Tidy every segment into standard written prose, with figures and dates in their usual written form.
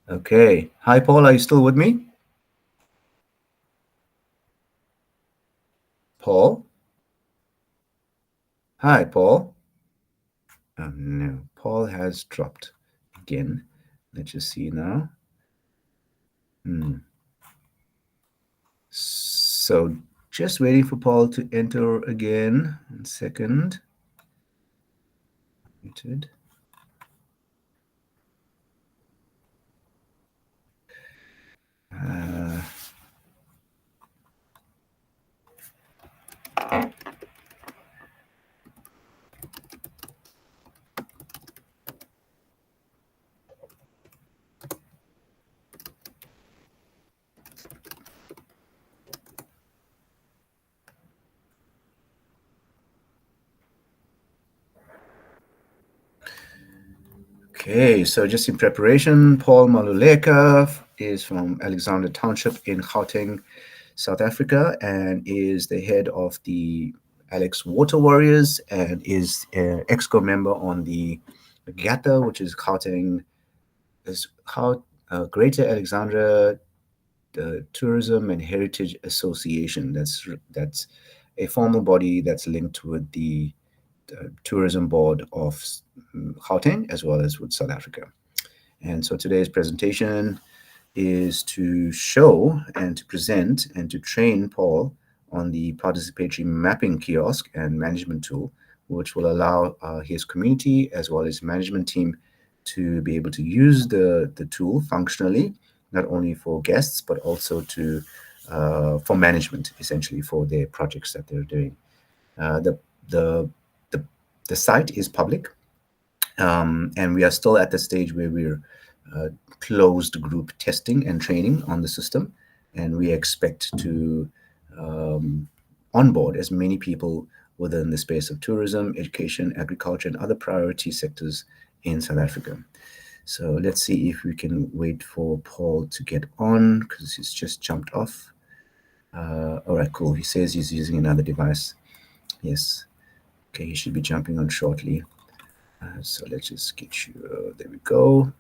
Okay. Hi, Paul. Are you still with me? Paul? Hi, Paul. Oh, no. Paul has dropped again. Let's just see now. Hmm. So just waiting for Paul to enter again. 1 second. Muted. Uh, okay, so just in preparation, Paul Maluleka is from Alexander Township in Gauteng, South Africa, and is the head of the Alex Water Warriors and is an EXCO member on the GATA, which is Gauteng, is Greater Alexandra Tourism and Heritage Association. That's a formal body that's linked with the tourism board of Gauteng as well as with South Africa. And so today's presentation is to show and to present and to train Paul on the participatory mapping kiosk and management tool, which will allow his community as well as management team to be able to use the tool functionally, not only for guests, but also to for management, essentially for their projects that they're doing. Uh, the, the, the, the site is public, and we are still at the stage where we're closed group testing and training on the system. And we expect to onboard as many people within the space of tourism, education, agriculture, and other priority sectors in South Africa. So let's see if we can wait for Paul to get on because he's just jumped off. All right, cool. He says he's using another device. Yes. Okay, he should be jumping on shortly. So let's just get you. There we go.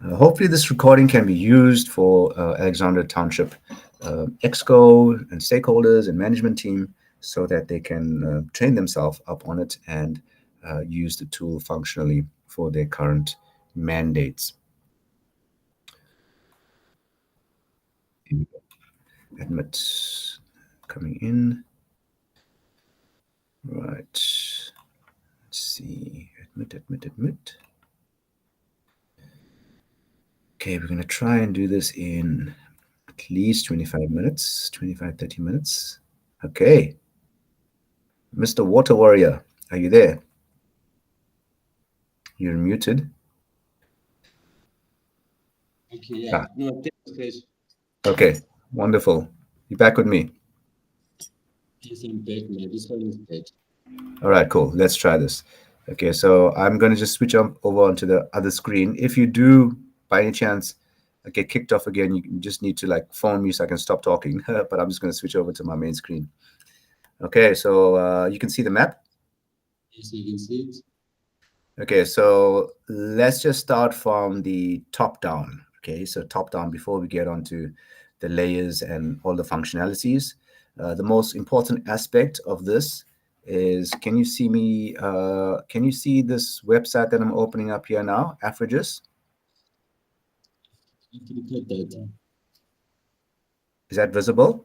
Hopefully, this recording can be used for Alexander Township EXCO and stakeholders and management team so that they can train themselves up on it and use the tool functionally for their current mandates. Admit coming in. Right. Let's see. Admit. Okay, we're going to try and do this in at least 25 minutes, 25, 30 minutes. Okay. Mr. Water Warrior, are you there? You're muted. Okay, yeah. Ah, No, thanks, okay, wonderful. You back with me? yes, I'm back now. This one is back. All right, cool. Let's try this. Okay, so I'm going to just switch up over onto the other screen. If you do, by any chance, get kicked off again, you just need to like phone me so I can stop talking. But I'm just going to switch over to my main screen. Okay, so you can see the map. Yes, you can see it. Okay, so let's just start from the top down. Okay, so top down before we get onto the layers and all the functionalities. The most important aspect of this is can you see me? Can you see this website that I'm opening up here now, AfriGIS? Africa data. Is that visible?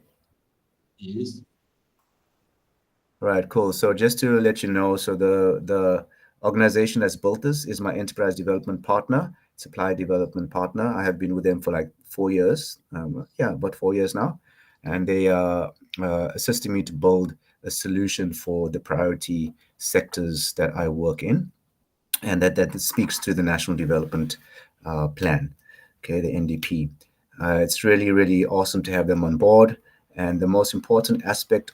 Yes. Right, cool. So just to let you know, so the organization that's built this is my enterprise development partner, supply development partner. I have been with them for like 4 years. Yeah, about 4 years now, and they are assisting me to build a solution for the priority sectors that I work in, and that speaks to the National Development Plan, okay, the NDP. It's really awesome to have them on board, and the most important aspect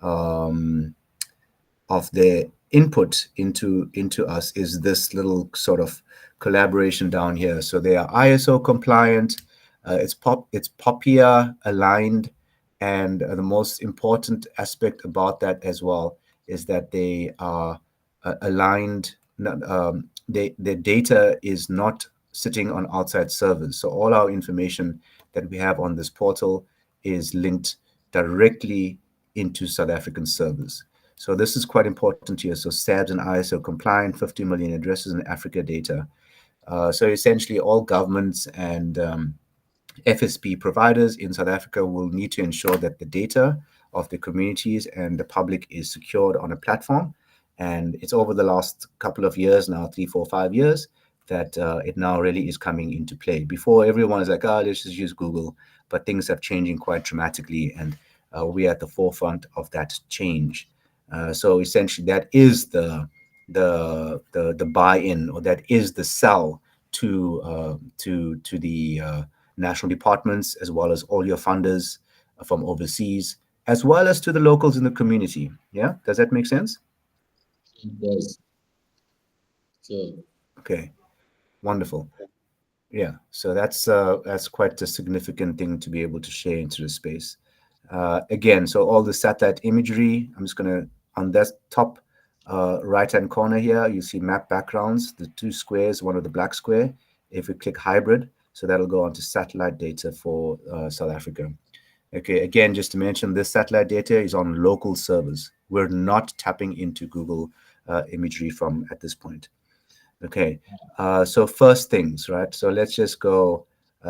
um, of their input into us is this little sort of collaboration down here. So they are ISO compliant, it's popia aligned, and the most important aspect about that as well is that they are aligned the data is not sitting on outside servers. So all our information that we have on this portal is linked directly into South African servers. So this is quite important here. So SABS and ISO compliant, 50 million addresses in Africa data. So essentially, all governments and FSP providers in South Africa will need to ensure that the data of the communities and the public is secured on a platform. And it's over the last couple of years now, 3, 4, 5 years, that it now really is coming into play. Before, everyone is like, oh, let's just use Google. But things are changing quite dramatically, and we're at the forefront of that change. So essentially, that is the buy-in, or that is the sell to the national departments, as well as all your funders from overseas, as well as to the locals in the community. Yeah, does that make sense? It does. So, Okay, wonderful. Yeah, so that's quite a significant thing to be able to share into the space. Again, so all the satellite imagery, I'm just gonna, on that top right-hand corner here, you see map backgrounds, the two squares, one of the black square. If we click hybrid, so that'll go onto satellite data for South Africa. Okay, again, just to mention, this satellite data is on local servers. We're not tapping into Google imagery from at this point. Okay, so first things, right? So let's just go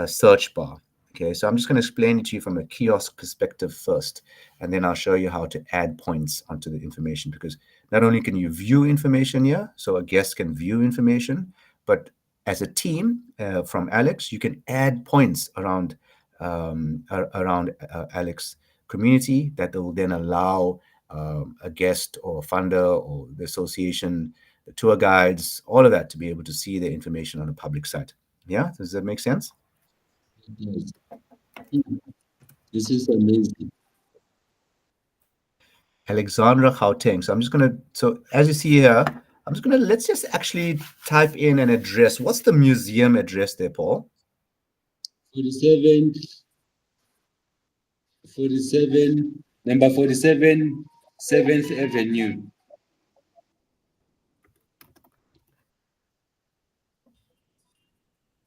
search bar. Okay, so I'm just going to explain it to you from a kiosk perspective first, and then I'll show you how to add points onto the information, because not only can you view information here, so a guest can view information, but as a team from Alex, you can add points around Alex community that will then allow a guest or funder or the association, the tour guides, all of that to be able to see the information on a public site. Yeah, does that make sense? it does. Hmm, this is amazing. Alexandra Gauteng. So I'm just gonna. So as you see here, I'm just gonna. Let's just actually type in an address. What's the museum address there, Paul? 47, 47, number 47, 7th Avenue.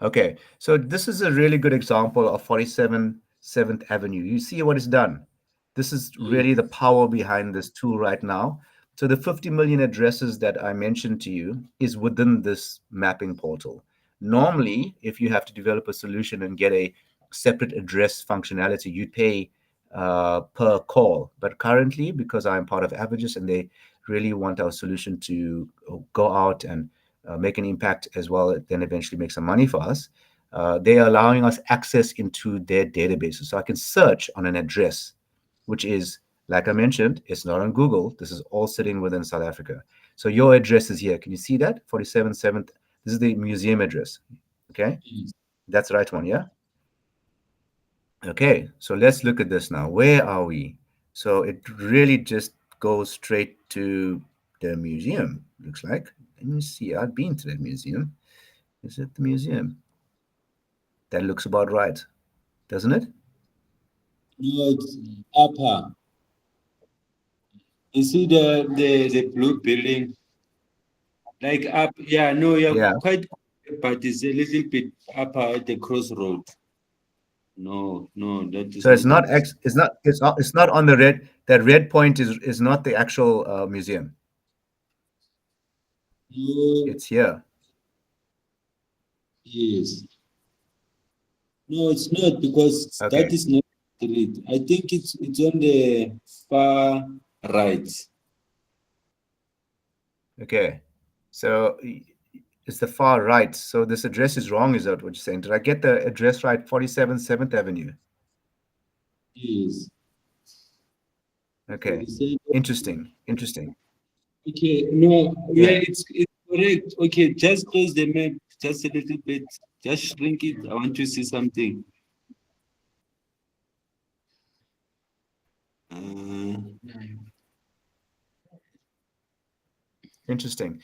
Okay, so this is a really good example of 47 7th Avenue. You see what it's done. This is really the Yes. power behind this tool right now. So the 50 million addresses that I mentioned to you is within this mapping portal. Normally, if you have to develop a solution and get a separate address functionality, you pay per call. But currently, because I'm part of AfriGIS and they really want our solution to go out and make an impact as well, then eventually make some money for us. They are allowing us access into their databases. So I can search on an address, which is, like I mentioned, it's not on Google. This is all sitting within South Africa. So your address is here. Can you see that? 47 7th. This is the museum address. Okay. Yes. That's the right one. Yeah. Okay. So let's look at this now. Where are we? So it really just goes straight to the museum, looks like. Let me see. I've been to that museum. Is it the museum? That looks about right, doesn't it? No, it's upper. You see the blue building, like up. Yeah, no, you're Yeah. quite, but it's a little bit upper at the crossroad. No, no, that is So it's not not it. X. It's not on the red. That red point is not the actual museum. No, It's here. yes. No, it's not because that Okay. is not street. I think it's on the far right. Okay. So it's the far right. So this address is wrong. Is that what you're saying? Did I get the address right? 47 7th Avenue. Yes. For Okay. the same. Interesting. Interesting. Okay, no, yeah, Yeah. it's correct. Okay, just close the map just a little bit. Just shrink it. I want to see something. Uh, Interesting.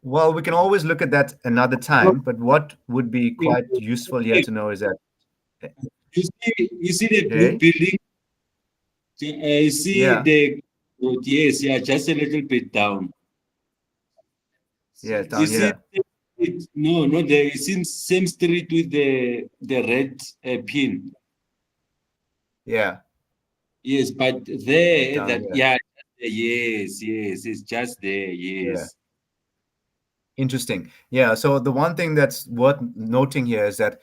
Well, we can always look at that another no, time. But what would be quite useful here okay, to know is that, you see the blue okay, building. You see yeah. the road. Yes, yeah, just a little bit down. Yeah, You down see, here. no, not there. You see same street with the red pin. Yeah, Yes, but there, down that here. yeah, yes, yes, it's just there. Yeah. Yes. Interesting. Yeah. So the one thing that's worth noting here is that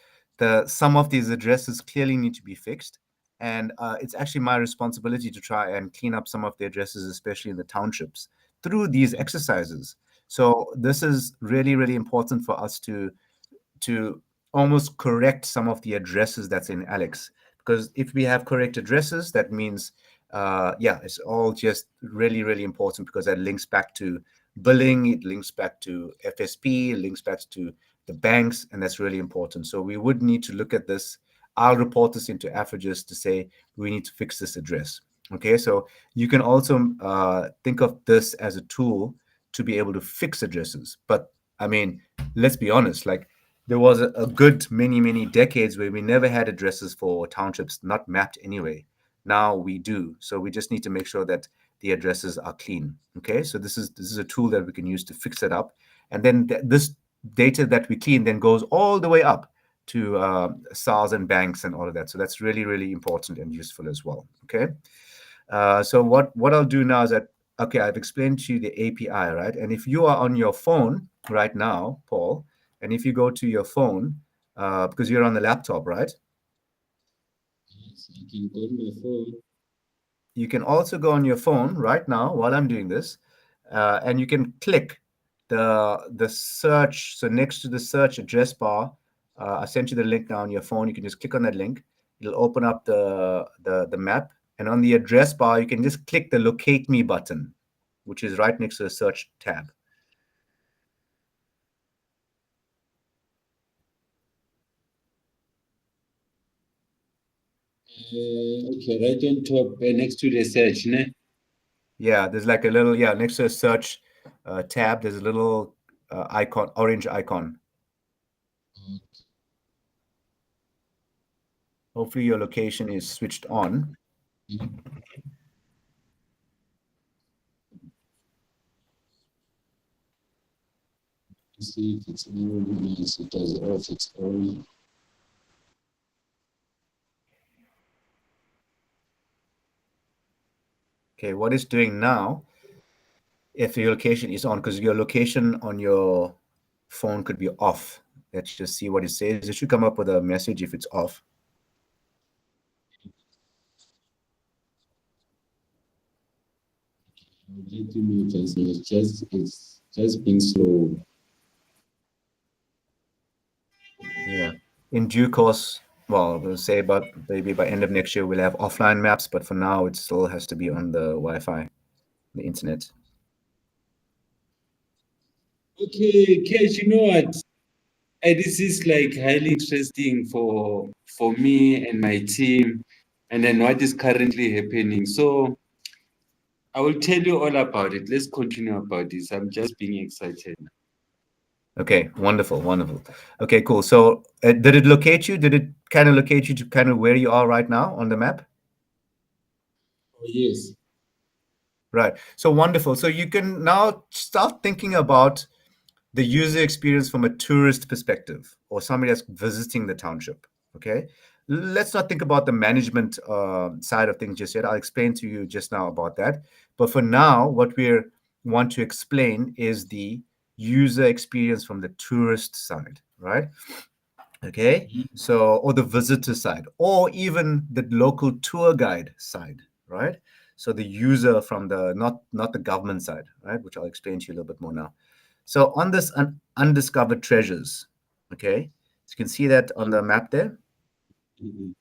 some of these addresses clearly need to be fixed, and it's actually my responsibility to try and clean up some of the addresses, especially in the townships, through these exercises. So this is really, really important for us to almost correct some of the addresses that's in Alex. Because if we have correct addresses, that means, yeah, it's all just really, really important because that links back to billing, it links back to FSP, it links back to the banks, and that's really important. So we would need to look at this. I'll report this into AfriGIS to say we need to fix this address. Okay, so you can also think of this as a tool to be able to fix addresses. But I mean, let's be honest, like there was a good many decades where we never had addresses for townships not mapped anyway. Now we do, so we just need to make sure that the addresses are clean. Okay, so this is a tool that we can use to fix it up, and then this data that we clean then goes all the way up to SARS and banks and all of that. So that's really, really important and useful as well. Okay. So what I'll do now is that, okay, I've explained to you the API, right? And if you are on your phone right now, Paul, and if you go to your phone, because you're on the laptop, right? Yes, I can go on my phone. You can also go on your phone right now while I'm doing this, and you can click the search. So next to the search address bar, I sent you the link now on your phone. You can just click on that link. It'll open up the map, and on the address bar, you can just click the locate me button, which is right next to the search tab. Okay, right on top, next to the search, ne? Yeah, there's like a little, yeah, next to the search tab, there's a little icon, orange icon. Hopefully your location is switched on. See if it's on. Yes, it does off. It's on. Okay, what it's doing now, if your location is on, because your location on your phone could be off. Let's just see what it says. It should come up with a message if it's off. Let me just, it's just being slow. Yeah. In due course, well, we'll say about maybe by end of next year we'll have offline maps, but for now it still has to be on the Wi-Fi, the internet. Okay, Kesh, you know what? This is like highly interesting for me and my team, and then what is currently happening. So I will tell you all about it. Let's continue about this. I'm just being excited. Okay, wonderful, wonderful. Okay, cool. So did it locate you? Did it kind of locate you to kind of where you are right now on the map? Oh, yes. Right. So wonderful. So you can now start thinking about the user experience from a tourist perspective or somebody that's visiting the township. Okay. Let's not think about the management side of things just yet. I'll explain to you just now about that. But for now, what we want to explain is the user experience from the tourist side, right? Okay. So, or the visitor side, or even the local tour guide side, right? So the user from the not the government side, right? Which I'll explain to you a little bit more now. So on this undiscovered treasures, okay, so you can see that on the map there. Mhm.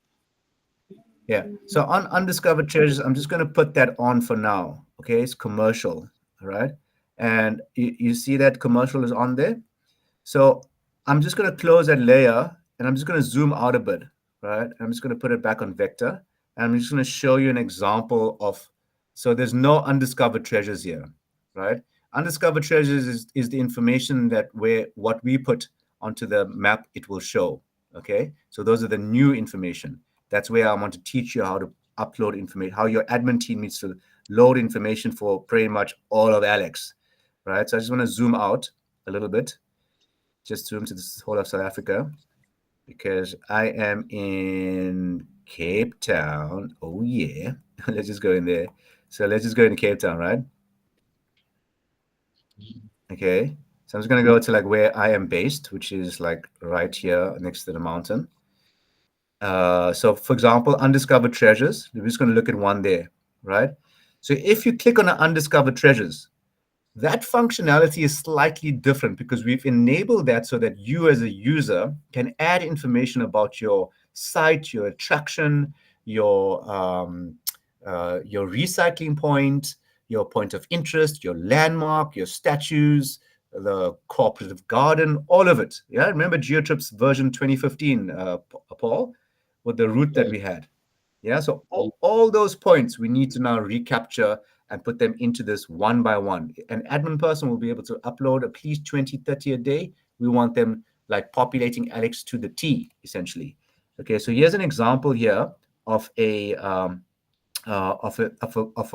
Yeah. So on undiscovered treasures, I'm just going to put that on for now. Okay, it's commercial, all right, and you see that commercial is on there. So I'm just going to close that layer and I'm just going to zoom out a bit, right? I'm just going to put it back on vector. And I'm just going to show you an example of, so there's no undiscovered treasures here, right? Undiscovered treasures is the information that where what we put onto the map, it will show, okay? So those are the new information. That's where I want to teach you how to upload information, how your admin team needs to load information for pretty much all of Alex, right? So I just want to zoom out a little bit. Just zoom to the whole of South Africa because I am in Cape Town. Oh yeah. Let's just go in there. So let's just go into Cape Town, right? Okay. So I'm just gonna go to like where I am based, which is like right here next to the mountain. So for example, undiscovered treasures. We're just gonna look at one there, right? So if you click on the undiscovered treasures, that functionality is slightly different because we've enabled that so that you as a user can add information about your site, your attraction, your recycling point, your point of interest, your landmark, your statues, the cooperative garden, all of it. Yeah, remember GeoTrips version 2015, Paul, with the route that Yeah. we had. Yeah, so all those points we need to now recapture and put them into this one by one. An admin person will be able to upload at least 20, 30 a day. We want them like populating Alex to the T, essentially. Okay, so here's an example here of an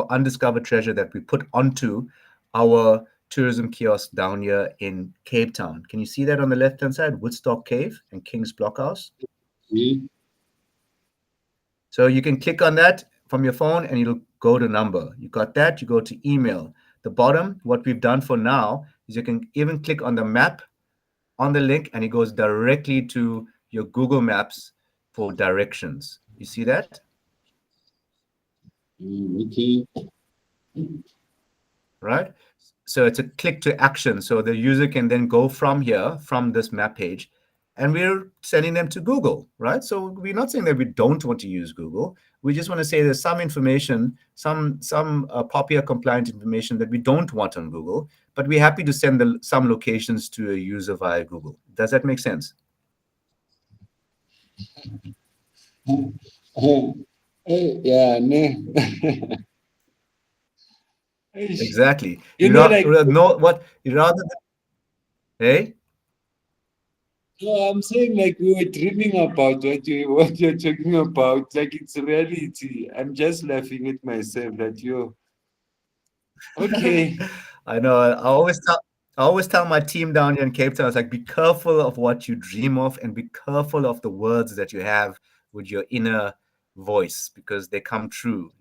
undiscovered treasure that we put onto our tourism kiosk down here in Cape Town. Can you see that on the left-hand side? Woodstock Cave and King's Blockhouse. Mm-hmm. So you can click on that from your phone and it'll go to number. You got that, you go to email. The bottom, what we've done for now is you can even click on the map on the link and it goes directly to your Google Maps for directions. You see that? Okay. Right? So it's a click to action. So the user can then go from here, from this map page, and we're sending them to Google, right? So we're not saying that we don't want to use Google. We just want to say there's some information, some popia compliant information that we don't want on Google, but we're happy to send some locations to a user via Google. Does that make sense? Yeah, no. Exactly. You know, like, Know what you rather than, hey. no, I'm saying like we were dreaming about what you're talking about. Like it's reality. I'm just laughing at myself that you okay. I know. I always tell my team down here in Cape Town, it's like be careful of what you dream of and be careful of the words that you have with your inner voice because they come true.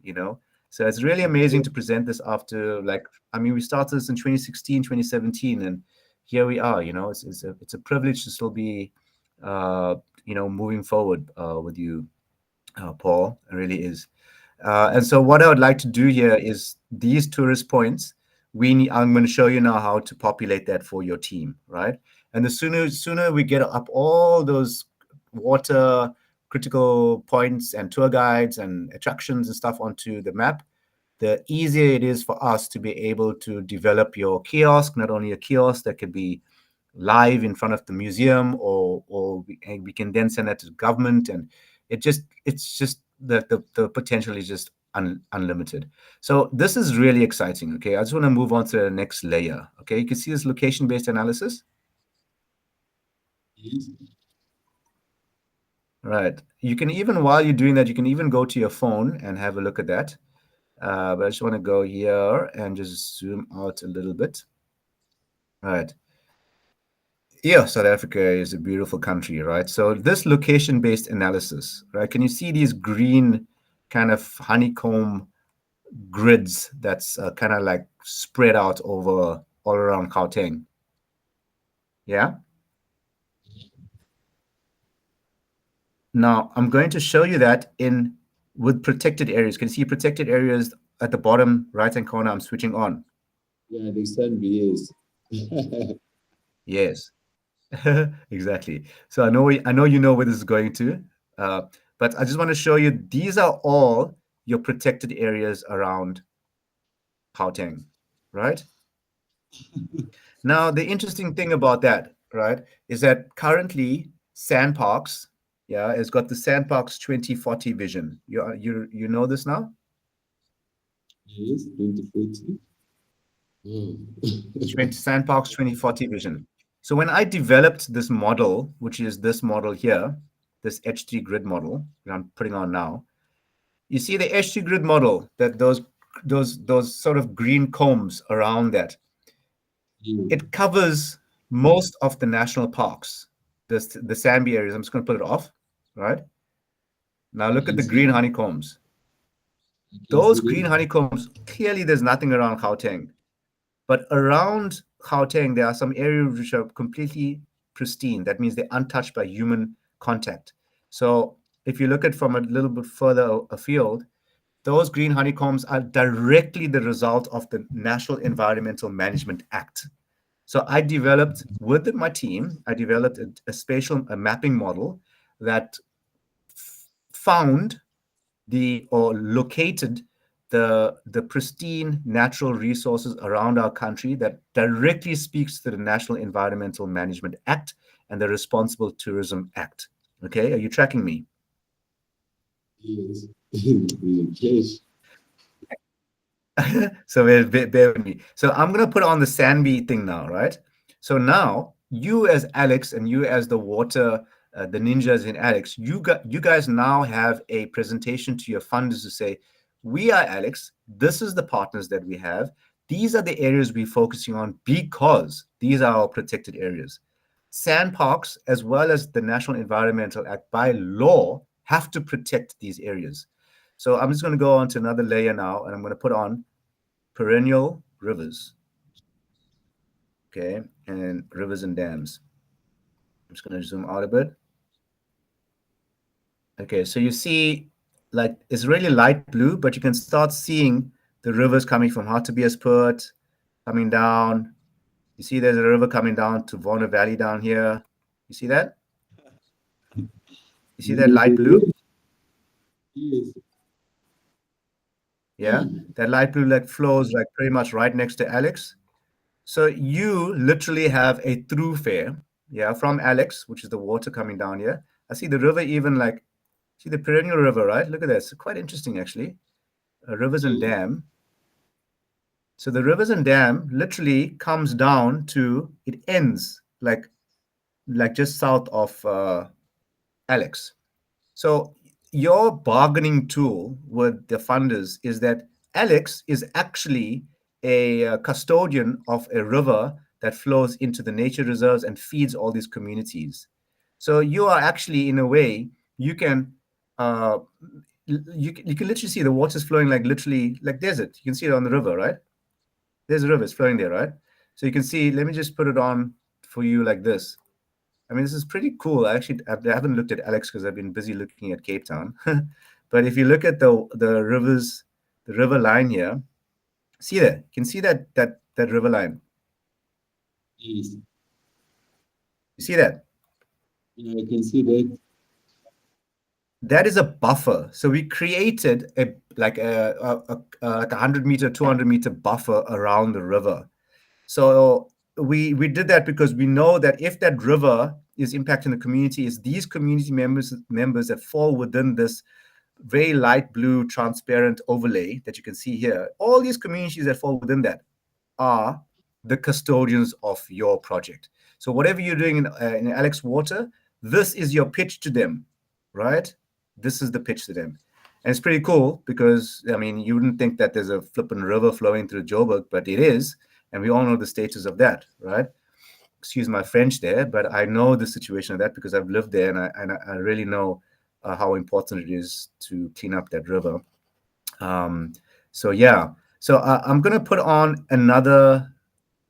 So it's really amazing to present this after like I mean we started this in 2016, 2017, and here we are. It's a privilege to still be moving forward with you, Paul. It really is. And so what I would like to do here is these tourist points. I'm going to show you now how to populate that for your team, right? And the sooner we get up all those water critical points and tour guides and attractions and stuff onto the map, the easier it is for us to be able to develop your kiosk, not only a kiosk that could be live in front of the museum or we can then send that to the government and it's just the potential is just unlimited. So this is really exciting. Okay, I just want to move on to the next layer. Okay, you can see this location based analysis. Right, you can even while you're doing that you can even go to your phone and have a look at that. But I just want to go here and just zoom out a little bit. All right. Yeah, South Africa is a beautiful country, right? So this location-based analysis, right? Can you see these green kind of honeycomb grids that's kind of like spread out over all around Gauteng? Yeah. Now I'm going to show you that in with protected areas. Can you see protected areas at the bottom right-hand corner? I'm switching on. Yeah, the sun yes. Yes. Exactly. So I know you know where this is going to, uh, but I just want to show you these are all your protected areas around Gauteng, right? Now the interesting thing about that, right, is that currently Sandparks, yeah, has got the Sandparks 2040 vision. You know this now? Yes, 2040. Oh. 20, Sandparks 2040 vision. So when I developed this model, which is this model here, this H3 grid model that I'm putting on now, you see the H2 grid model, that those sort of green combs around that. Mm. It covers most of the national parks, the Sambie areas, I'm just going to put it off, right? Now I look at can the see green that. honeycombs. I can Those see green that. honeycombs, clearly there's nothing around Gauteng. But around Gauteng, there are some areas which are completely pristine. That means they're untouched by human contact. So if you look at from a little bit further afield, those green honeycombs are directly the result of the National Environmental Management Act. So I developed with my team, I developed a spatial a mapping model that found or located the pristine natural resources around our country that directly speaks to the National Environmental Management Act and the Responsible Tourism Act. Okay, are you tracking me? Yes. Yes. So bear with me. So I'm gonna put on the Sanby thing now, right? So now you as Alex and you as the water, the ninjas in Alex, you guys now have a presentation to your funders to say, we are Alex. This is the partners that we have. These are the areas we're focusing on because these are our protected areas. Sand parks, as well as the National Environmental Act, by law, have to protect these areas. So I'm just going to go on to another layer now, and I'm going to put on perennial rivers, okay, and rivers and dams. I'm just going to zoom out a bit. Okay, so you see, like, it's really light blue, but you can start seeing the rivers coming from Hartebeespoort, coming down. You see there's a river coming down to Warner Valley down here. You see that? You see that light blue? Yes. Yeah, that light blue like flows like pretty much right next to Alex. So you literally have a thoroughfare, yeah, from Alex, which is the water coming down here. I see the river even like, see the perennial river, right? Look at that. It's quite interesting, actually. Rivers and Yes. dam. So the rivers and dam literally comes down to, it ends like just south of Alex. So your bargaining tool with the funders is that Alex is actually a custodian of a river that flows into the nature reserves and feeds all these communities. So you are actually, in a way, you can you can literally see the water's flowing like literally like desert. You can see it on the river, right? There's a river, it's flowing there, right? So you can see. Let me just put it on for you like this. I mean, this is pretty cool. I haven't looked at Alex because I've been busy looking at Cape Town. But if you look at the rivers, the river line here, see there. You can see that river line. Yes. You see that? Yeah, I can see that. That is a buffer. So we created a like like 100 meter, 200 meter buffer around the river. So we did that because we know that if that river is impacting the community, it's these community members that fall within this very light blue transparent overlay that you can see here. All these communities that fall within that are the custodians of your project. So whatever you're doing in Alex Water, this is your pitch to them, right? This is the pitch to them. And it's pretty cool because, I mean, you wouldn't think that there's a flippin' river flowing through Joburg, but it is. And we all know the status of that, right? Excuse my French there, but I know the situation of that because I've lived there, and I really know how important it is to clean up that river. Um, so yeah, so I'm gonna put on another.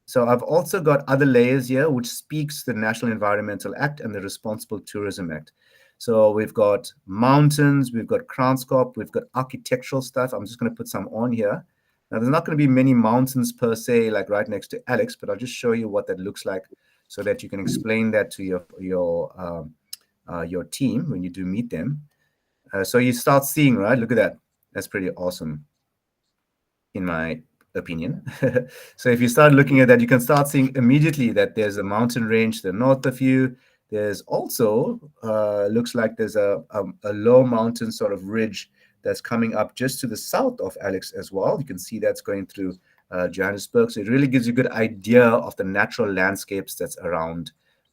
So I've also got other layers here, which speaks to the National Environmental Act and the Responsible Tourism Act. So we've got mountains, we've got Kranskop, we've got architectural stuff. I'm just going to put some on here. Now, there's not going to be many mountains per se, like right next to Alex, but I'll just show you what that looks like so that you can explain that to your team when you do meet them. So you start seeing, right? Look at that. That's pretty awesome, in my opinion. So if you start looking at that, you can start seeing immediately that there's a mountain range to the north of you. There's also looks like there's a low mountain sort of ridge that's coming up just to the south of Alex as well. You can see that's going through Johannesburg. So it really gives you a good idea of the natural landscapes that's around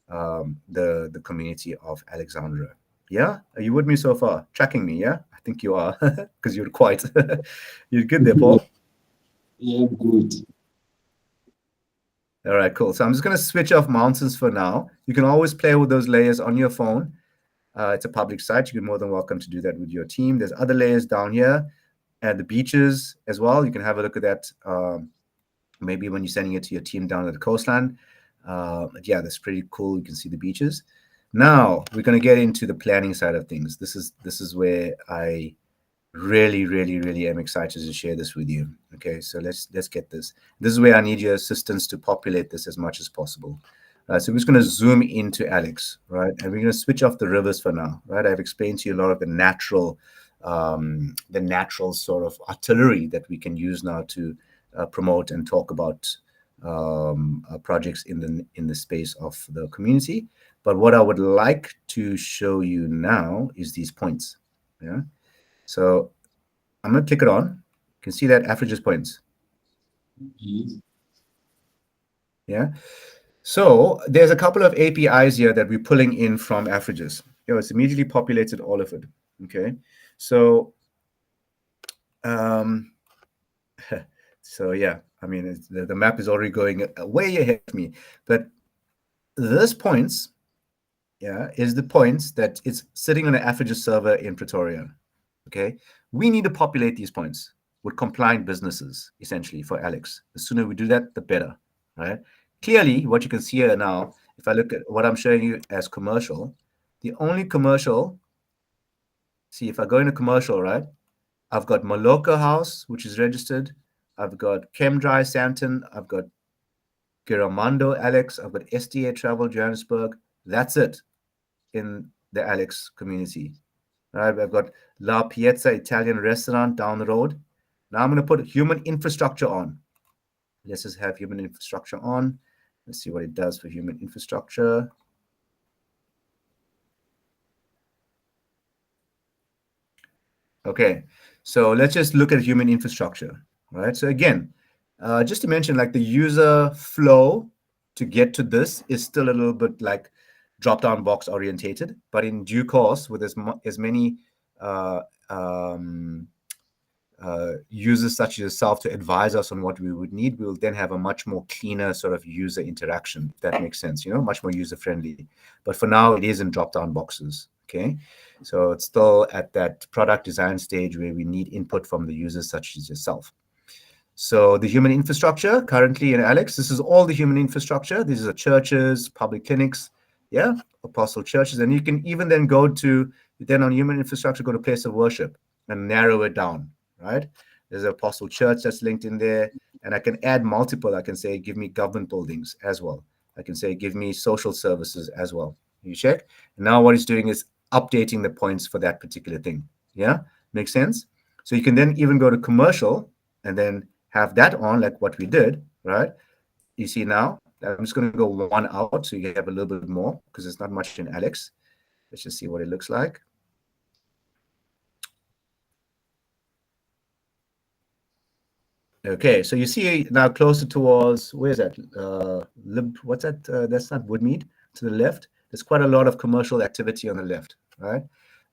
the community of Alexandra. Yeah, are you with me so far? Tracking me? Yeah, I think you are because you're quite. You're good there, Paul. Yeah, good. All right, cool. So I'm just going to switch off mountains for now. You can always play with those layers on your phone. It's a public site. You're more than welcome to do that with your team. There's other layers down here and the beaches as well. You can have a look at that maybe when you're sending it to your team down at the coastline. Yeah, that's pretty cool. You can see the beaches. Now we're going to get into the planning side of things. This is where I really am excited to share this with you. Okay, so let's get this. This is where I need your assistance to populate this as much as possible. So we're just going to zoom into Alex, right? And we're going to switch off the rivers for now, right? I've explained to you a lot of the natural sort of artillery that we can use now to promote and talk about projects in the space of the community. But what I would like to show you now is these points. Yeah. So I'm going to click it on. You can see that AfriGIS points. Yes. Yeah. So there's a couple of APIs here that we're pulling in from AfriGIS. It's immediately populated all of it. Okay. So, so yeah, I mean, the map is already going way ahead of me. But this points, yeah, is the points that it's sitting on an AfriGIS server in Pretoria. Okay. We need to populate these points with compliant businesses, essentially, for Alex. The sooner we do that, the better, right? Clearly, what you can see here now, if I look at what I'm showing you as commercial, the only commercial, see, if I go into commercial, right, I've got Maloka House, which is registered. I've got Chemdry Santon. I've got Giramando Alex. I've got STA Travel Johannesburg. That's it in the Alex community. Right, I've got La Piazza Italian restaurant down the road. Now I'm going to put human infrastructure on. Let's just have human infrastructure on. Let's see what it does for human infrastructure. Okay, so let's just look at human infrastructure, right? So again, just to mention, like the user flow to get to this is still a little bit like drop-down box orientated, but in due course, with as many uh, um, users such as yourself to advise us on what we would need, we'll then have a much more cleaner sort of user interaction, if that makes sense, much more user-friendly. But for now, it is in drop-down boxes, okay? So it's still at that product design stage where we need input from the users such as yourself. So the human infrastructure currently in Alex, this is all the human infrastructure. These are churches, public clinics, yeah, apostle churches. And you can even then go to, then on human infrastructure, go to place of worship and narrow it down, right? There's an apostle church that's linked in there. And I can add multiple. I can say, give me government buildings as well. I can say, give me social services as well. You check. And now what it's doing is updating the points for that particular thing. Yeah, makes sense? So you can then even go to commercial and then have that on like what we did, right? You see now, I'm just going to go one out so you have a little bit more because there's not much in Alex. Let's just see what it looks like. Okay, so you see now closer towards, where's that? What's that? That's not Woodmead to the left. There's quite a lot of commercial activity on the left, right?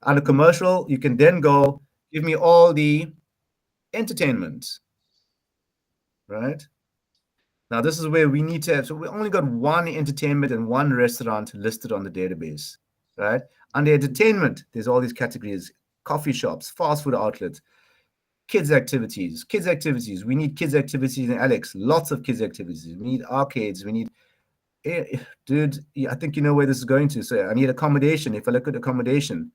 On the commercial, you can then go, give me all the entertainment, right? Now, this is where we need to have, so we only got one entertainment and one restaurant listed on the database, right? Under entertainment, there's all these categories, coffee shops, fast food outlets, kids activities. We need kids activities in Alex, lots of kids activities. We need arcades. We need, dude, I think you know where this is going to. So I need accommodation. If I look at accommodation,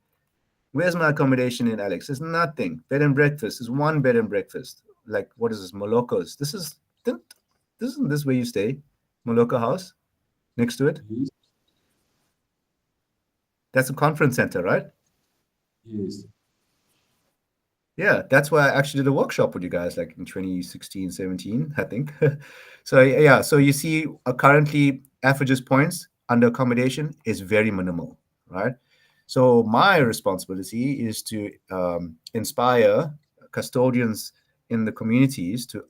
where's my accommodation in Alex? There's nothing. Bed and breakfast. There's one bed and breakfast. Like, what is this? Molokos. Isn't this where you stay? Moloko House? Next to it? Yes. That's a conference center, right? Yes. Yeah, that's why I actually did a workshop with you guys like in 2016, 17, I think. So yeah, so you see currently AfriGIS points under accommodation is very minimal, right? So my responsibility is to inspire custodians in the communities to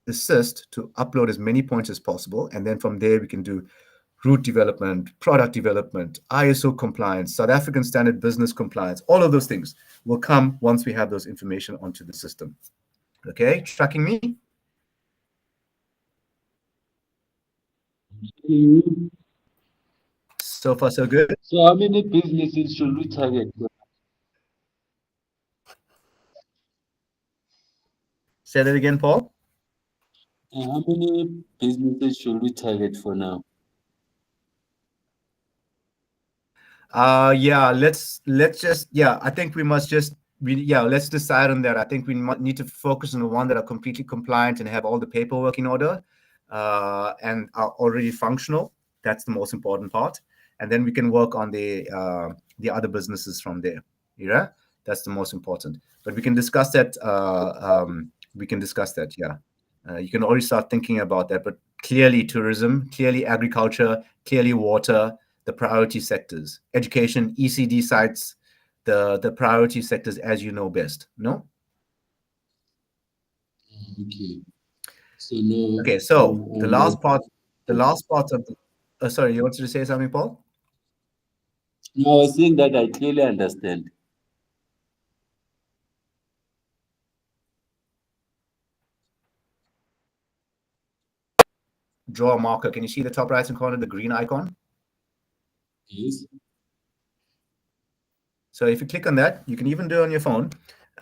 assist to upload as many points as possible. And then from there, we can do route development, product development, ISO compliance, South African standard business compliance, all of those things will come once we have those information onto the system. Okay, tracking me? Mhm. So far, so good. So how many businesses should we target? Say that again, Paul. How many businesses should we target for now? Yeah, let's just yeah. I think we must just yeah. Let's decide on that. I think we might need to focus on the one that are completely compliant and have all the paperwork in order, and are already functional. That's the most important part, and then we can work on the other businesses from there. Yeah, that's the most important. But we can discuss that. We can discuss that. Yeah, you can already start thinking about that. But clearly, tourism, clearly agriculture, clearly water, the priority sectors, education, ECD sites, the priority sectors as you know best. No? Okay. So no, Okay, so no. the last part of the, sorry, you wanted to say something, Paul? No, I was saying that I clearly understand. Draw a marker. Can you see the top right hand corner, the green icon? Yes. So if you click on that, you can even do it on your phone,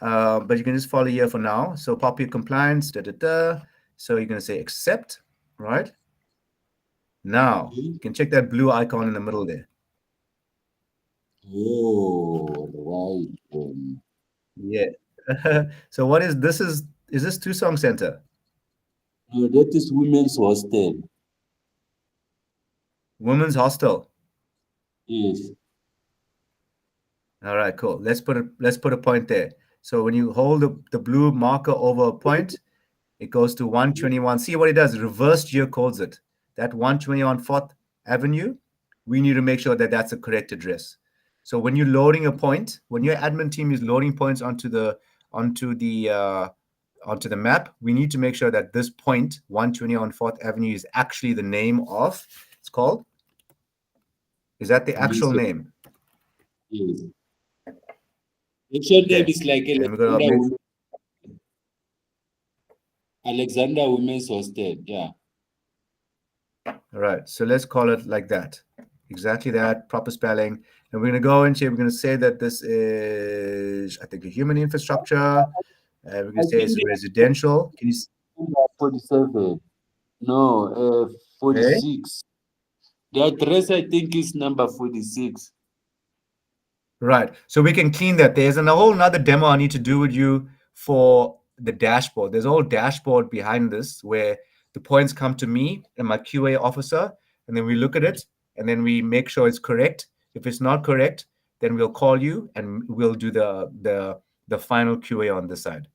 but you can just follow here for now. So popia compliance, da, da, da. So you're going to say accept, right? Now, Okay. you can check that blue icon in the middle there. Oh, right. Yeah. So what is this Two Song Center? No, that is women's hostel. Women's hostel. Yes. All right, cool. Let's put a point there. So when you hold the blue marker over a point, it goes to 121. See what it does? Reverse geocodes it. That 121 Fourth Avenue, we need to make sure that that's a correct address. So when you're loading a point, when your admin team is loading points onto the uh, onto the map, we need to make sure that this point, 121 Fourth Avenue, is actually the name of. It's called. Is that the Women's actual hostel. name? Yes. Actual name Okay. is like And we're gonna make Alexander Women's Hostel. Yeah. all right. So let's call it like that. Exactly that, proper spelling. And we're gonna go into we're gonna say that this is I think a human infrastructure. We're gonna I say think it's residential. Can you they are 47. No, okay? 46. The address I think is number 46. Right. So we can clean that. There's a whole another demo I need to do with you for the dashboard. There's a whole dashboard behind this where the points come to me and my QA officer, and then we look at it and then we make sure it's correct. If it's not correct, then we'll call you and we'll do the final QA on this side.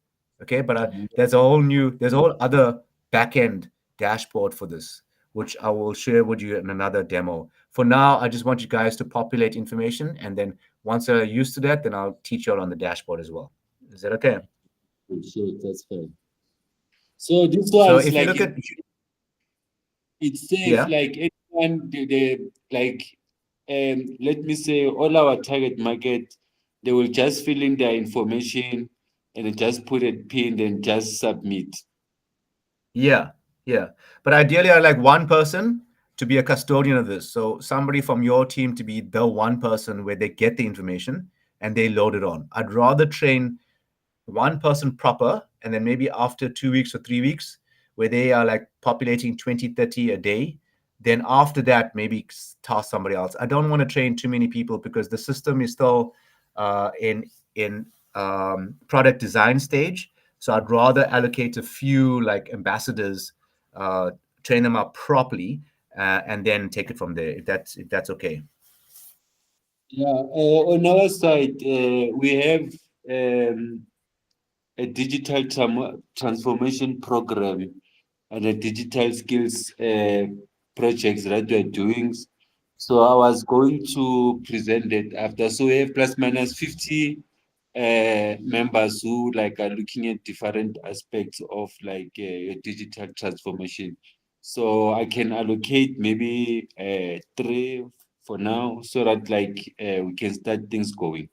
Okay, but there's a whole other back end dashboard for this, which I will share with you in another demo. For now, I just want you guys to populate information, and then once you're used to that, then I'll teach you all on the dashboard as well. Is that okay? Sure, that's fine. So this So one's if you like look at it's safe, yeah, like anyone they like let me say all our target market, they will just fill in their information and then just put a pin and just submit. yeah, yeah. But ideally, I like one person to be a custodian of this. So somebody from your team to be the one person where they get the information and they load it on. I'd rather train one person proper, and then maybe after 2 weeks or 3 weeks where they are like populating 20, 30 a day, then after that maybe task somebody else. I don't want to train too many people because the system is still in product design stage. So I'd rather allocate a few like ambassadors, uh, train them up properly, and then take it from there if that's okay. Yeah, on our side, we have a digital transformation program and a digital skills projects that we're doing. So I was going to present it after. So we have plus minus 50 members who like are looking at different aspects of like digital transformation. So I can allocate maybe three for now so that like we can start things going.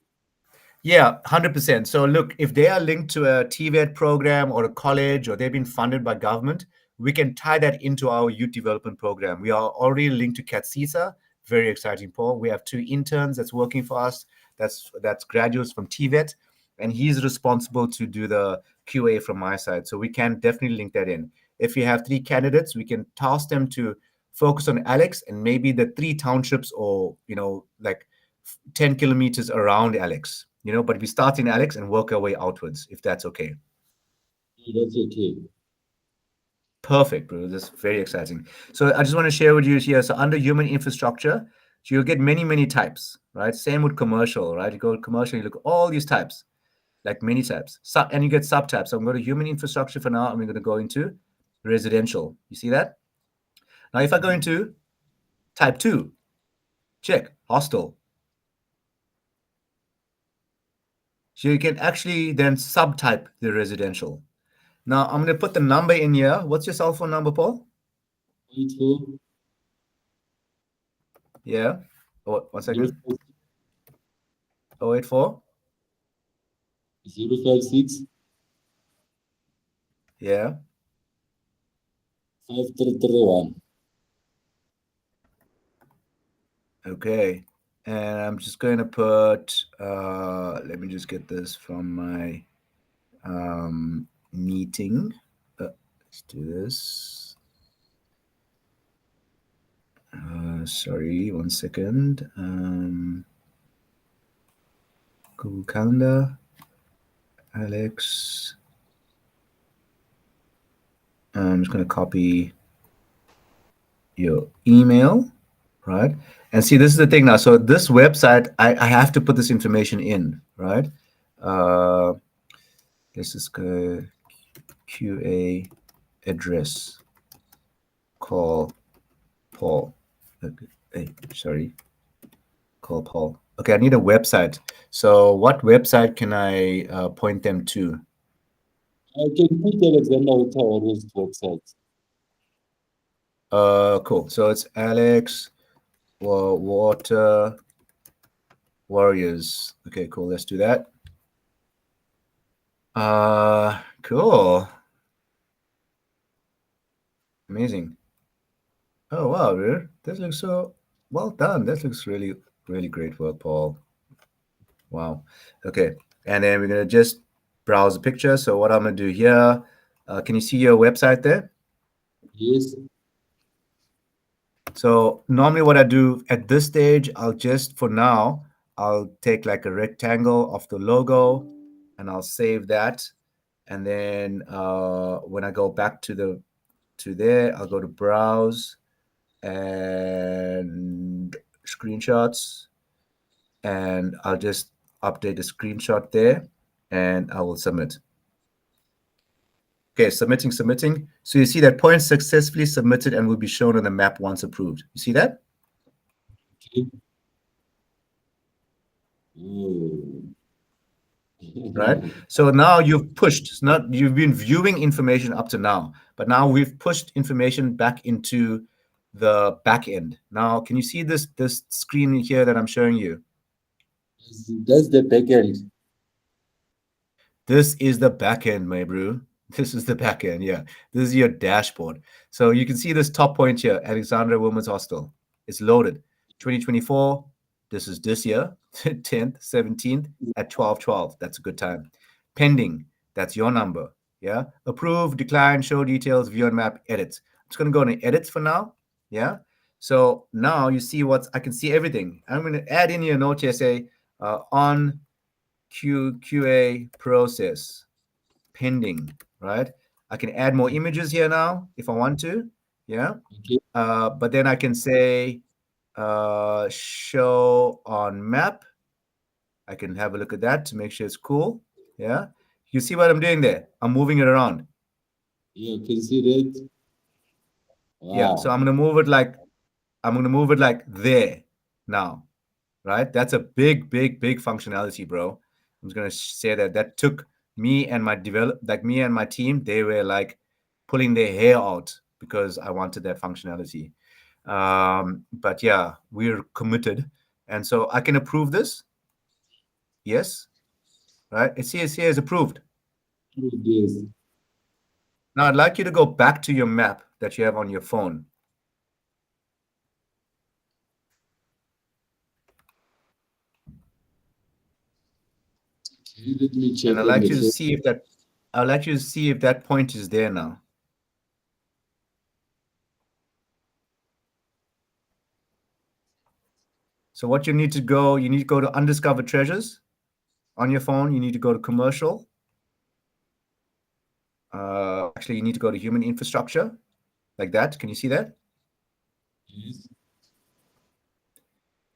Yeah, 100%. So look, if they are linked to a TVET program or a college or they've been funded by government, we can tie that into our youth development program. We are already linked to Kshetra. Very exciting, Paul. We have 2 interns that's working for us. That's graduates from TVET, and he's responsible to do the QA from my side. So we can definitely link that in. If you have 3 candidates, we can task them to focus on Alex and maybe the 3 townships, or like 10 kilometers around Alex. But we start in Alex and work our way outwards, if that's okay. That's okay. Perfect, bro. That's very exciting. So I just want to share with you here. So under human infrastructure, so you'll get many, many types, right? Same with commercial, right? You go to commercial, you look at all these types, like many types. And you get subtypes. So I'm going to human infrastructure for now, and we're going to go into residential. You see that? Now, if I go into type 2, check, hostel. So you can actually then subtype the residential. Now, I'm going to put the number in here. What's your cell phone number, Paul? 084 Yeah. Oh, 1 second. 084. 056 Yeah. 5331. Okay. And I'm just going to put, let me just get this from my meeting. Let's do this. Sorry, 1 second. Google Calendar. Alex. I'm just going to copy your email, right? And see, this is the thing now. So this website, I have to put this information in, right? Let's just go QA address. Call Paul. Okay. Hey, sorry. Call Paul. Okay, I need a website. So what website can I point them to? I can put Alexander Utawaru's website. Cool. So it's Alex Water Warriors. Okay, cool. Let's do that. Cool. Amazing. Oh wow, dude. This looks so well done. This looks really, really great work, Paul. Wow. Okay. And then we're gonna just browse the picture. So what I'm gonna do here, can you see your website there? Yes. So normally what I do at this stage, for now, I'll take like a rectangle of the logo and I'll save that. And then when I go back to there, I'll go to browse and screenshots, and I'll just update the screenshot there and I will submit. Okay, submitting. So you see that point successfully submitted and will be shown on the map once approved. You see that? Okay. Oh. Right? So now you've pushed. It's not you've been viewing information up to now, but now we've pushed information back into the back end. Now, can you see this screen here that I'm showing you? That's the backend. This is the back end, my bro. This is the back end. Yeah. This is your dashboard. So you can see this top point here, Alexandra Women's Hostel. It's loaded. 2024. This is this year, 10th, 17th at 12:12. That's a good time. Pending. That's your number. Yeah. Approve, decline, show details, view on map, edit. I'm just going to go into edits for now. Yeah. So now you see I can see everything. I'm going to add in your note here, say on QA process pending, right? I can add more images here now if I want to, yeah. Okay. But then I can say show on map. I can have a look at that to make sure it's cool, yeah. You see what I'm doing there? I'm moving it around. Yeah, I can see that. Wow. Yeah, so I'm gonna move it like there now, right? That's a big functionality, bro. I'm just gonna say that took me and my team. They were like pulling their hair out because I wanted that functionality. But yeah, we're committed, and so I can approve this. Yes, right? It's here. It's approved. Yes. Now I'd like you to go back to your map that you have on your phone. Okay, let me And check on the phone. I'd like you to see if that point is there now. So what you need to go to undiscovered treasures on your phone. You need to go to commercial. Actually, you need to go to human infrastructure, like that. Can you see that? Yes.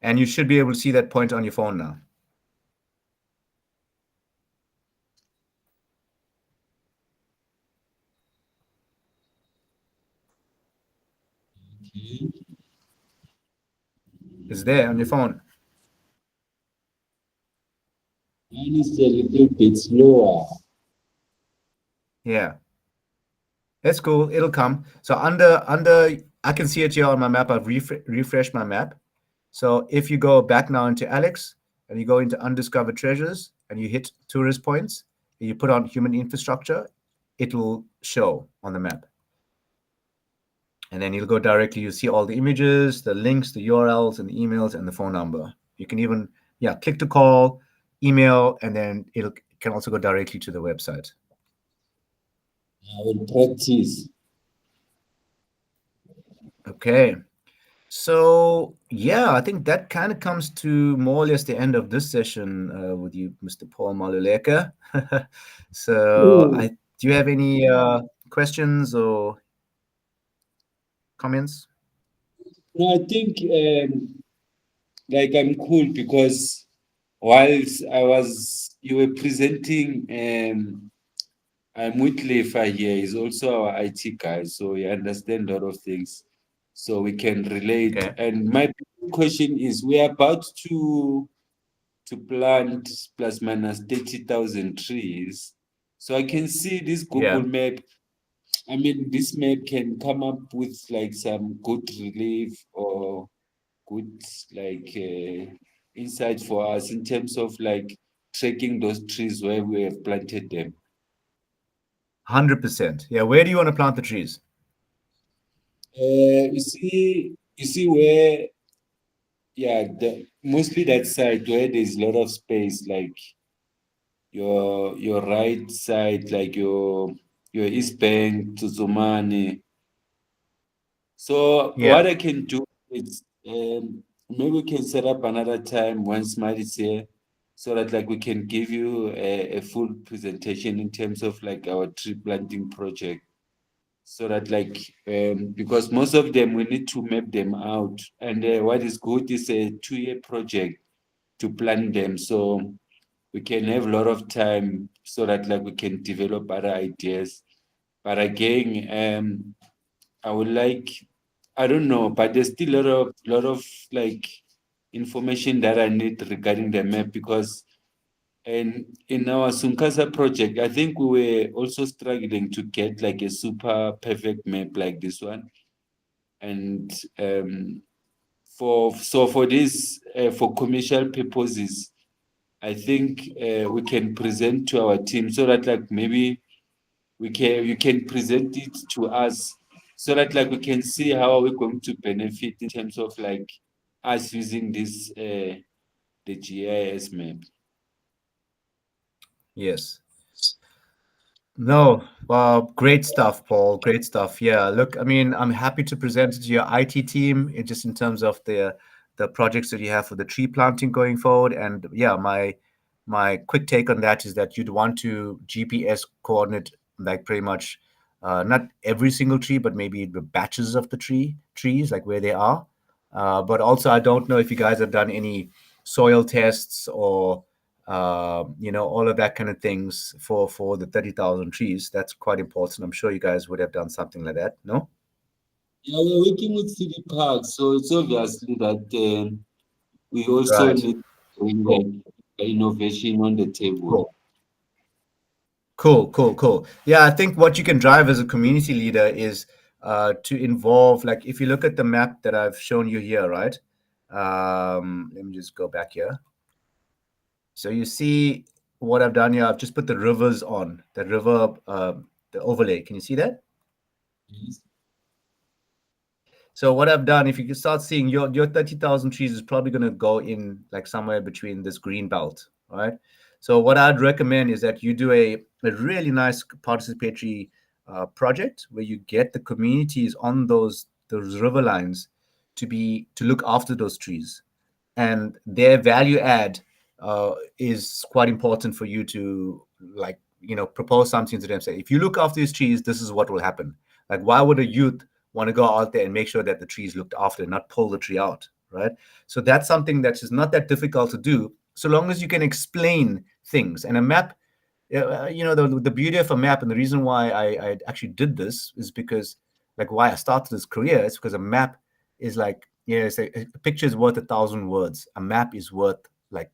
And you should be able to see that point on your phone now. Okay. It's there on your phone. Mine is a little bit slower. Yeah, that's cool. It'll come. So under, I can see it here on my map. I've refreshed my map. So if you go back now into Alex and you go into undiscovered treasures and you hit tourist points, and you put on human infrastructure, it'll show on the map. And then you'll go directly, you see all the images, the links, the URLs, and the emails, and the phone number. You can even, yeah, click to call, email, and then it can also go directly to the website. I will practice. Okay. So, yeah, I think that kind of comes to more or less the end of this session with you, Mr. Paul Maluleka. So, Oh, do you have any questions or comments? no, I think like I'm cool because whilst you were presenting, I'm with Lefa here. He's also our IT guy, so he understands a lot of things, so we can relate. Okay. And my question is, we are about to plant plus minus 30,000 trees. So I can see this Google Yeah. map. I mean, this map can come up with like some good relief or good like insight for us in terms of like tracking those trees where we have planted them. 100%. Yeah. Where do you want to plant the trees? You see where, yeah, mostly that side where there's a lot of space, like your right side, like your East Bank to Zumani. So what Yeah. I can do is maybe we can set up another time when Smile is here, so that like we can give you a full presentation in terms of like our tree planting project. So that like because most of them we need to map them out, and what is good is a 2-year project to plan them, so we can have a lot of time so that like we can develop other ideas. But again, I would like, I don't know, but there's still a lot of like information that I need regarding the map, because in our Sunkasa project, I think we were also struggling to get like a super perfect map like this one. And for this for commercial purposes, I think we can present to our team so that like maybe you can present it to us so that like we can see how are we going to benefit in terms of like us using this the GIS map. Yes. No, great stuff, Paul. Great stuff. Yeah, look, I mean, I'm happy to present it to your IT team just in terms of the projects that you have for the tree planting going forward. And yeah, my quick take on that is that you'd want to GPS coordinate like pretty much not every single tree, but maybe the batches of the trees, like where they are. But also, I don't know if you guys have done any soil tests or all of that kind of things for the 30,000 trees. That's quite important. I'm sure you guys would have done something like that. No? Yeah, we're working with city parks, so it's obviously that we also Right. need to bring Cool. like innovation on the table. Cool. Cool. Yeah, I think what you can drive as a community leader is to involve, like, if you look at the map that I've shown you here, right? Let me just go back here. So you see what I've done here. I've just put the rivers on the river. the overlay. Can you see that? Yes. So what I've done, if you can start seeing your 30,000 trees is probably going to go in like somewhere between this green belt, right? So what I'd recommend is that you do a really nice participatory project where you get the communities on those river lines to look after those trees, and their value add is quite important for you to, like, propose something to them. Say, if you look after these trees, this is what will happen. Like, why would a youth want to go out there and make sure that the tree is looked after, not pull the tree out, right? So that's something that is not that difficult to do, so long as you can explain things. And a map, the beauty of a map, and the reason why I actually did this is because, like, why I started this career is because a map is like, it's a picture is worth 1,000 words. A map is worth like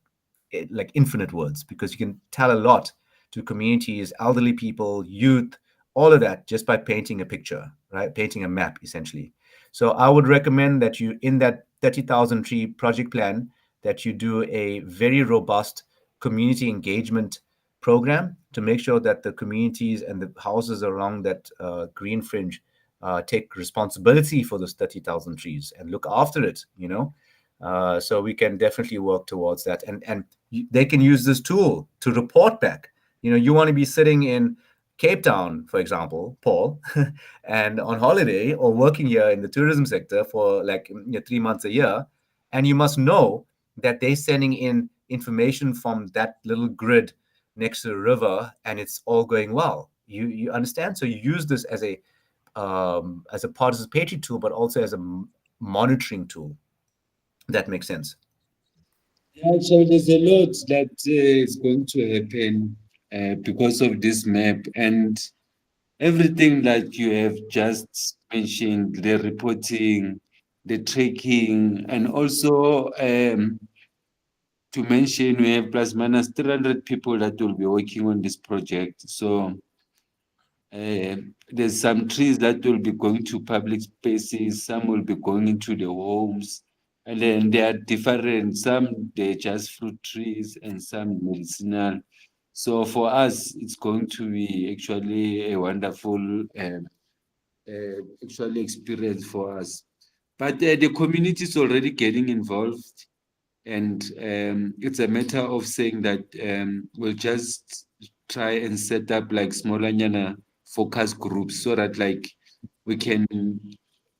like infinite words, because you can tell a lot to communities, elderly people, youth, all of that, just by painting a picture, right? Painting a map, essentially. So I would recommend that you, in that 30,000 tree project plan, that you do a very robust community engagement program to make sure that the communities and the houses along that green fringe take responsibility for those 30,000 trees and look after it. So we can definitely work towards that, and they can use this tool to report back. You want to be sitting in Cape Town, for example, Paul, and on holiday or working here in the tourism sector for like 3 months a year, and you must know that they're sending in information from that little grid next to the river, and it's all going well. You understand? So you use this as a participatory tool, but also as a monitoring tool. That makes sense. Yeah, so there's a lot that is going to happen because of this map, and everything that you have just mentioned, the reporting, the tracking, and also to mention we have plus minus 300 people that will be working on this project. So there's some trees that will be going to public spaces, some will be going into the homes, and then they are different. Some they're just fruit trees and some medicinal. So for us, it's going to be actually a wonderful actually experience for us. But the community is already getting involved, and it's a matter of saying that we'll just try and set up like smaller nyana focus groups so that like we can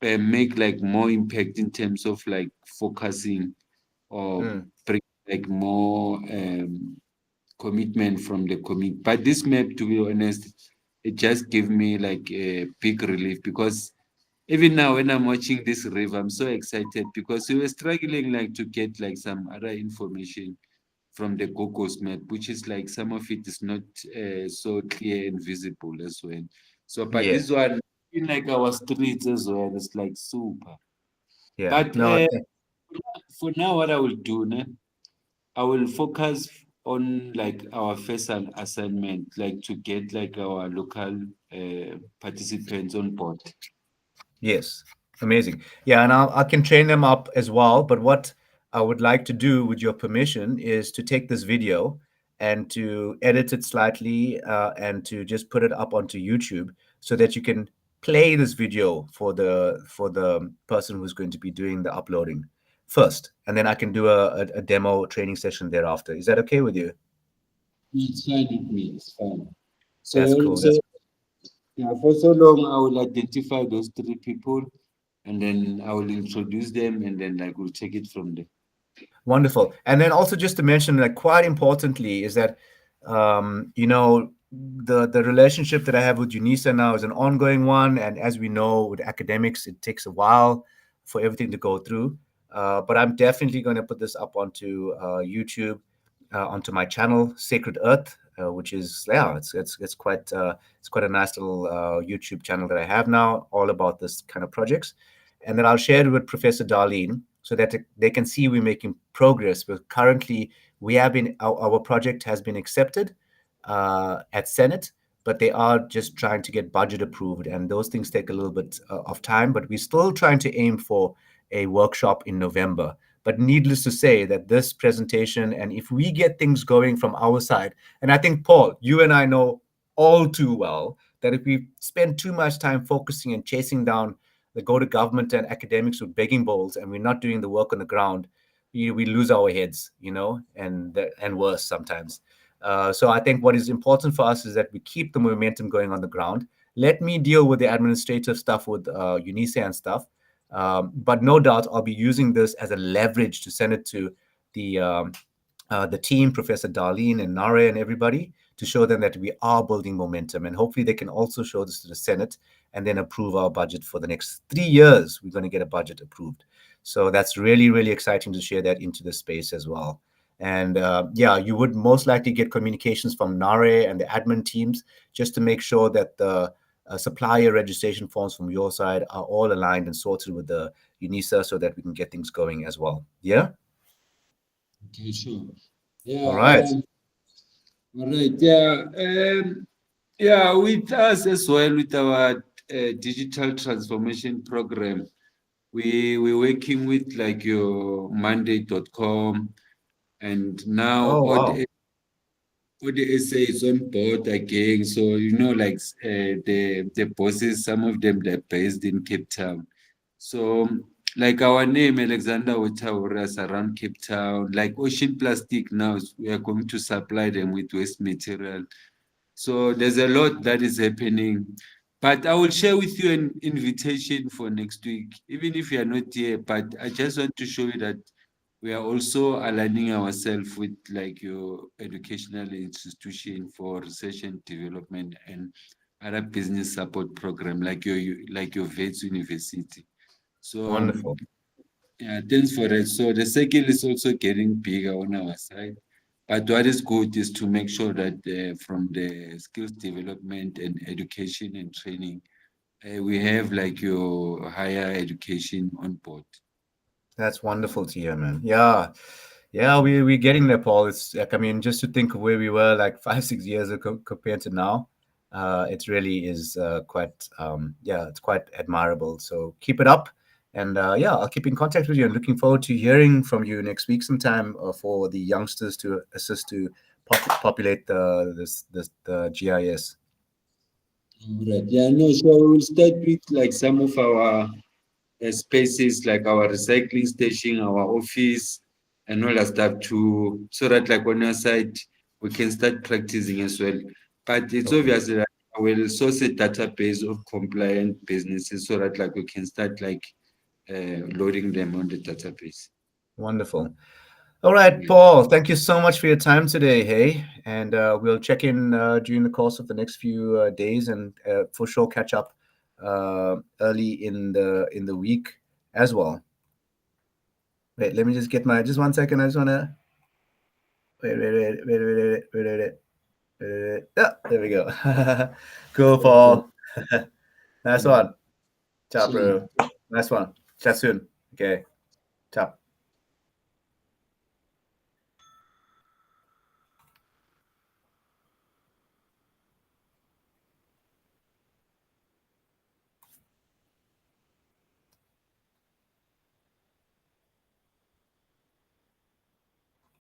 make like more impact in terms of like focusing or Mm. bring like more commitment from the community. But this map, to be honest, it just gave me like a big relief, because even now when I'm watching this river, I'm so excited because we were struggling like to get like some other information from the Gogos map, which is like some of it is not so clear and visible as well. So, but Yeah, this one, in like our streets as well, it's like super. yeah. But No, for now, what I will do, ne, I will focus on like our first assignment, like to get like our local participants on board. yes, amazing. Yeah, and I can train them up as well. But what I would like to do, with your permission, is to take this video and to edit it slightly, and to just put it up onto YouTube so that you can play this video for the person who's going to be doing the uploading first, and then I can do a demo training session thereafter. Is that okay with you? It's fine with me. It's fine. That's So, cool. That's yeah, for so long, I will identify those three people, and then I will introduce them, and then like we'll take it from there. wonderful. And then also just to mention, like, quite importantly, is that the relationship that I have with Unisa now is an ongoing one, and as we know, with academics, it takes a while for everything to go through. But I'm definitely going to put this up onto YouTube, onto my channel, Sacred Earth, which is, yeah, it's quite a nice little YouTube channel that I have now, all about this kind of projects, and then I'll share it with Professor Darlene so that they can see we're making progress. But currently, our project has been accepted at Senate, but they are just trying to get budget approved, and those things take a little bit of time. But we're still trying to aim for a workshop in November. But needless to say, that this presentation, and if we get things going from our side, and I think, Paul, you and I know all too well that if we spend too much time focusing and chasing down the go to government and academics with begging bowls, and we're not doing the work on the ground, we lose our heads, and worse sometimes. So I think what is important for us is that we keep the momentum going on the ground. Let me deal with the administrative stuff with UNISA and stuff. But no doubt I'll be using this as a leverage to send it to the the team, Professor Darlene and Nare and everybody, to show them that we are building momentum. And hopefully they can also show this to the Senate and then approve our budget for the next 3 years. We're going to get a budget approved. So that's really, really exciting to share that into the space as well. And yeah, you would most likely get communications from Nare and the admin teams just to make sure that the supplier registration forms from your side are all aligned and sorted with the UNISA so that we can get things going as well. Yeah? Okay, sure. All Yeah. right. All right. Yeah. Yeah. With us as well, with our digital transformation program, we're working with like your Monday.com, and now Oh, wow. all the essays on board again. So like the bosses, some of them they're based in Cape Town. So like our name, Alexander Wetawaras around Cape Town, like Ocean Plastic now, we are going to supply them with waste material. So there's a lot that is happening. But I will share with you an invitation for next week, even if you are not here. But I just want to show you that we are also aligning ourselves with like your educational institution for research and development and other business support program like your VETS University. So Wonderful. yeah, thanks for that. So the circle is also getting bigger on our side. But what is good is to make sure that from the skills development and education and training, we have like your higher education on board. That's wonderful to hear, man. Yeah. Yeah, we're getting there, Paul. It's like, I mean, just to think of where we were like 5, 6 years ago compared to now, it really is quite, yeah, it's quite admirable. So keep it up. And yeah, I'll keep in contact with you and looking forward to hearing from you next week sometime for the youngsters to assist to populate the GIS. All right. Yeah, no, so we'll start with like some of our spaces, like our recycling station, our office, and all that stuff too, so that like on your side, we can start practicing as well. But it's Okay, obvious that I will source a database of compliant businesses so that like we can start like loading them on the database. wonderful. All right, Yeah. Paul, thank you so much for your time today. Hey, and we'll check in during the course of the next few days, and for sure catch up early in the week as well. Wait, let me just get my just 1 second. I just wanna wait. Yeah, there we go. Cool, Okay. Paul. Nice Yeah. one. Ciao, Sure. bro. Nice one. Chat soon. Okay. Ciao.